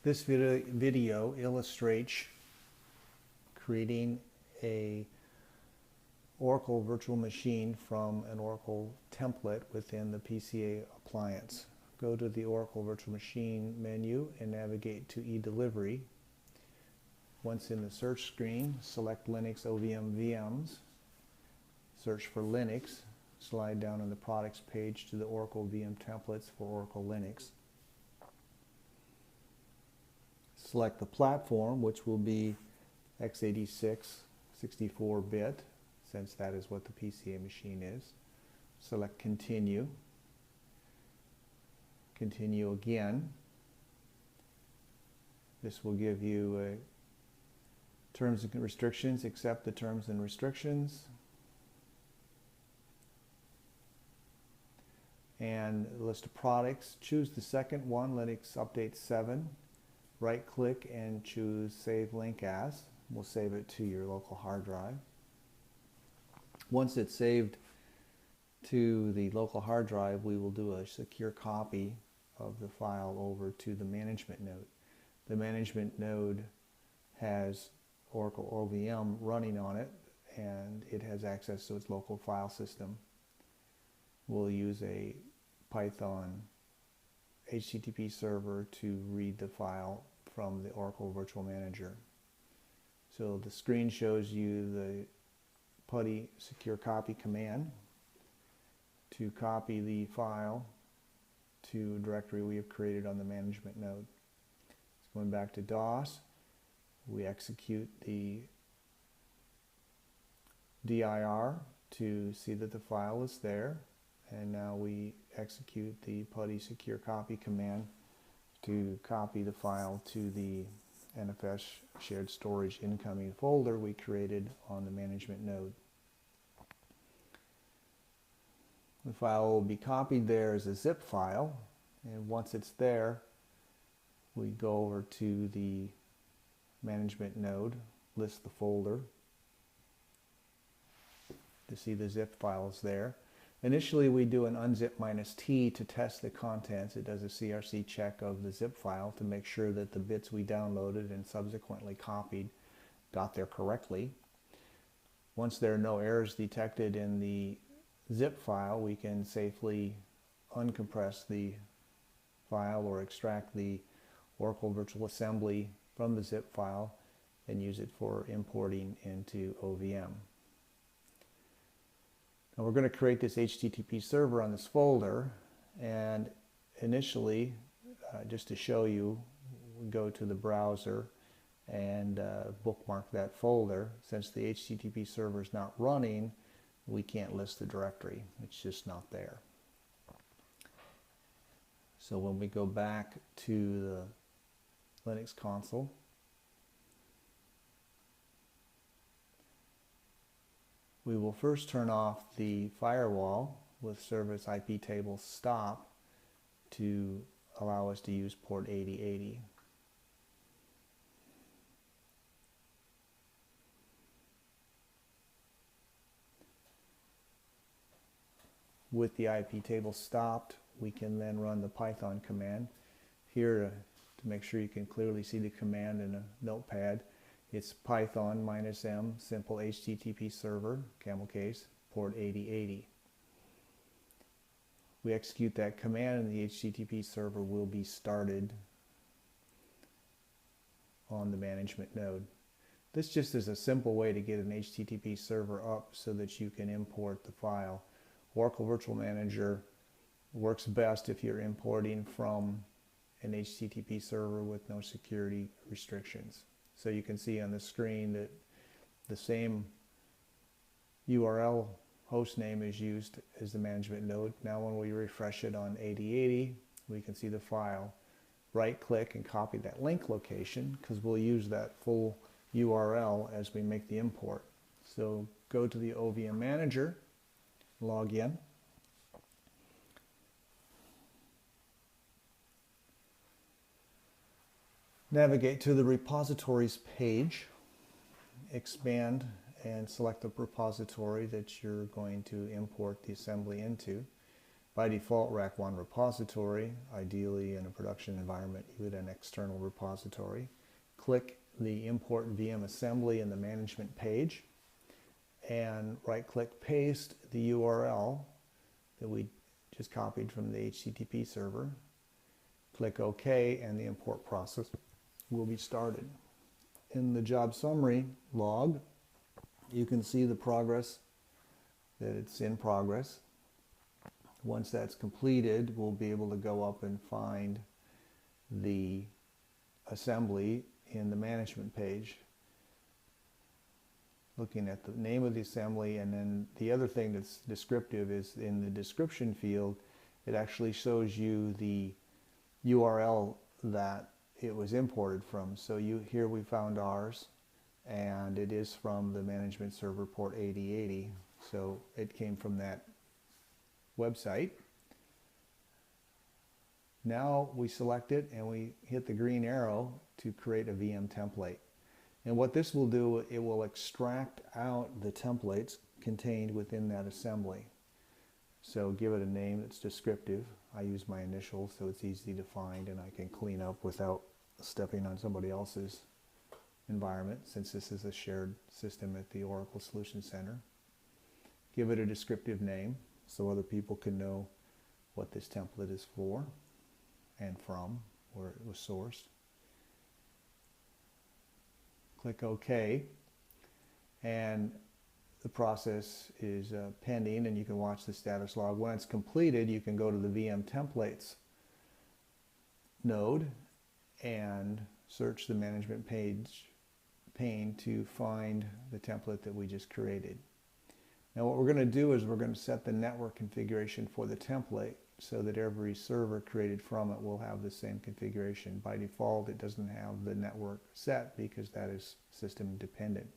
This video illustrates creating a Oracle virtual machine from an Oracle template within the PCA appliance. Go to the Oracle virtual machine menu and navigate to eDelivery. Once in the search screen, select Linux OVM VMs. Search for Linux. Slide down on the products page to the Oracle VM templates for Oracle Linux. Select the platform, which will be x86 64-bit, since that is what the PCA machine is. Select Continue. Continue again. This will give you terms and restrictions. Accept the terms and restrictions. And a list of products. Choose the second one, Linux Update 7. Right click and choose Save Link As. We'll save it to your local hard drive. Once it's saved to the local hard drive, we will do a secure copy of the file over to the management node. The management node has Oracle OVM running on it, and it has access to its local file system. We'll use a Python HTTP server to read the file from the Oracle Virtual Manager. So the screen shows you the PuTTY secure copy command to copy the file to a directory we have created on the management node. So going back to DOS, we execute the dir to see that the file is there, and now we execute the PuTTY secure copy command to copy the file to the NFS shared storage incoming folder we created on the management node. The file will be copied there as a zip file, and once it's there, we go over to the management node, list the folder to see the zip files there. Initially, we do an unzip -t to test the contents. It does a CRC check of the zip file to make sure that the bits we downloaded and subsequently copied got there correctly. Once there are no errors detected in the zip file, we can safely uncompress the file or extract the Oracle Virtual Assembly from the zip file and use it for importing into OVM. Now we're going to create this HTTP server on this folder, and initially, just to show you, we go to the browser and bookmark that folder. Since the HTTP server is not running, we can't list the directory. It's just not there. So when we go back to the Linux console, we will first turn off the firewall with service IP table stop to allow us to use port 8080. With the IP table stopped, we can then run the Python command. Here, to make sure you can clearly see the command in a notepad, it's Python -m simple HTTP server, camel case, port 8080. We execute that command and the HTTP server will be started on the management node. This just is a simple way to get an HTTP server up so that you can import the file. Oracle Virtual Manager works best if you're importing from an HTTP server with no security restrictions. So you can see on the screen that the same URL host name is used as the management node. Now when we refresh it on 8080, we can see the file. Right click and copy that link location, because we'll use that full URL as we make the import. So go to the OVM manager, log in. Navigate to the repositories page, expand and select the repository that you're going to import the assembly into. By default, Rack 1 repository. Ideally, in a production environment, you would an external repository. Click the Import VM Assembly in the management page, and right-click paste the URL that we just copied from the HTTP server. Click OK, and the import process will be started. In the job summary log, you can see the progress, that it's in progress. Once that's completed, we'll be able to go up and find the assembly in the management page, looking at the name of the assembly. And then the other thing that's descriptive is in the description field, it actually shows you the URL that it was imported from. So here we found ours, and it is from the management server port 8080. So it came from that website. Now we select it and we hit the green arrow to create a VM template. And what this will do, it will extract out the templates contained within that assembly. So give it a name that's descriptive. I use my initials so it's easy to find and I can clean up without stepping on somebody else's environment, since this is a shared system at the Oracle Solution Center. Give it a descriptive name so other people can know what this template is for and from, where it was sourced. Click OK, and the process is pending, and you can watch the status log. When it's completed, you can go to the VM templates node and search the management page pane to find the template that we just created. Now what we're going to do is we're going to set the network configuration for the template so that every server created from it will have the same configuration. By default, it doesn't have the network set because that is system dependent.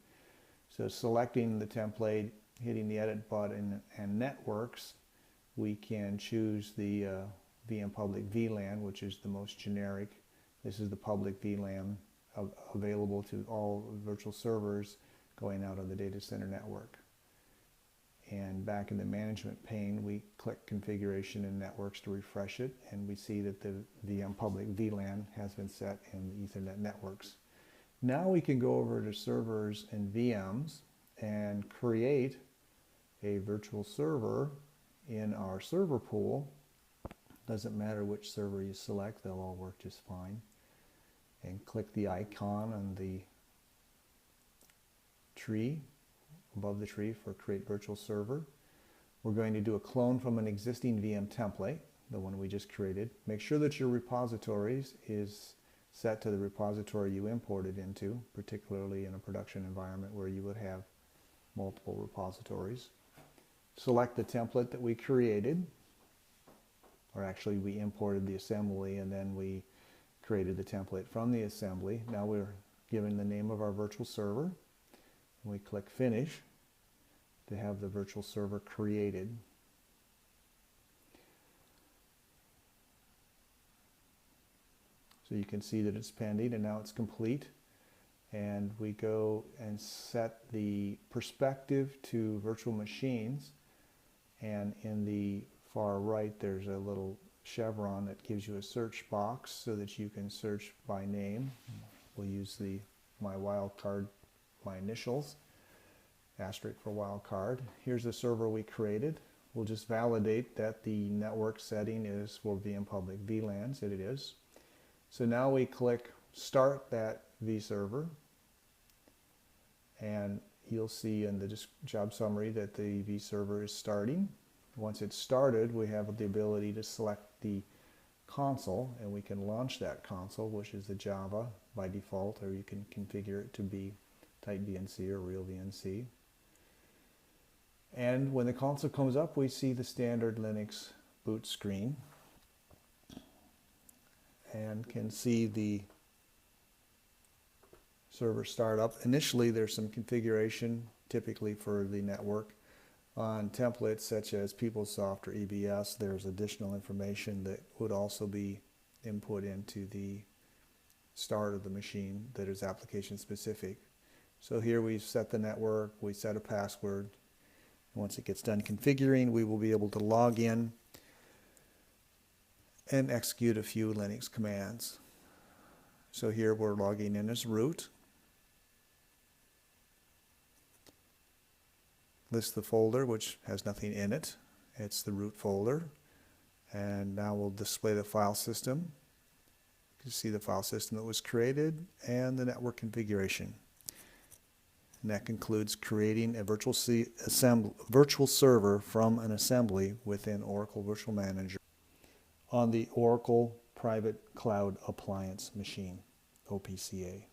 So selecting the template, hitting the edit button, and networks, we can choose the VM public VLAN, which is the most generic. This is the public VLAN available to all virtual servers going out of the data center network. And back in the management pane, we click configuration and networks to refresh it, and we see that the VM public VLAN has been set in the Ethernet networks. Now we can go over to servers and VMs and create a virtual server in our server pool. Doesn't matter which server you select, they'll all work just fine. And click the icon on the tree, above the tree, for create virtual server. We're going to do a clone from an existing VM template, the one we just created. Make sure that your repositories is set to the repository you imported into, particularly in a production environment where you would have multiple repositories. Select the template that we created, or actually we imported the assembly and then we created the template from the assembly. Now we're given the name of our virtual server. We click Finish to have the virtual server created. So you can see that it's pending and now it's complete. And we go and set the perspective to virtual machines. And in the far right, there's a little chevron that gives you a search box so that you can search by name. We'll use my wildcard, my initials, asterisk for wildcard. Here's the server we created. We'll just validate that the network setting is for VM public VLANs, and it is. So now we click Start that vServer, and you'll see in the job summary that the vServer is starting. Once it's started, we have the ability to select the console, and we can launch that console, which is the Java by default, or you can configure it to be type VNC or real VNC. And when the console comes up, we see the standard Linux boot screen and can see the server startup. Initially, there's some configuration, typically for the network. On templates such as PeopleSoft or EBS, there's additional information that would also be input into the start of the machine that is application specific. So here we've set the network, we set a password. Once it gets done configuring, we will be able to log in and execute a few Linux commands. So here we're logging in as root. List the folder which has nothing in it. It's the root folder. And now we'll display the file system. You can see the file system that was created and the network configuration. And that concludes creating a virtual server from an assembly within Oracle Virtual Manager on the Oracle Private Cloud Appliance machine, OPCA.